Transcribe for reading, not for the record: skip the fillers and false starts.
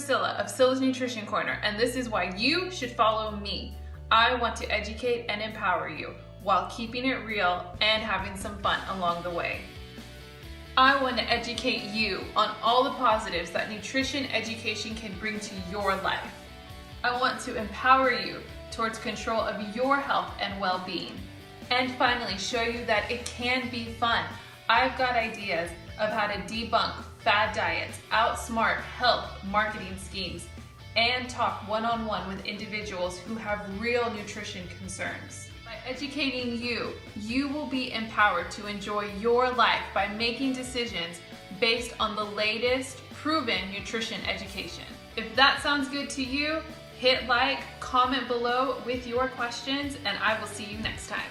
Priscilla of Scylla's Nutrition Corner, and this is why you should follow me. I want to educate and empower you while keeping it real and having some fun along the way. I want to educate you on all the positives that nutrition education can bring to your life. I want to empower you towards control of your health and well-being. And finally, show you that it can be fun. I've got ideas of how to debunk fad diets, outsmart health marketing schemes, and talk one-on-one with individuals who have real nutrition concerns. By educating you, you will be empowered to enjoy your life by making decisions based on the latest proven nutrition education. If that sounds good to you, hit like, comment below with your questions, and I will see you next time.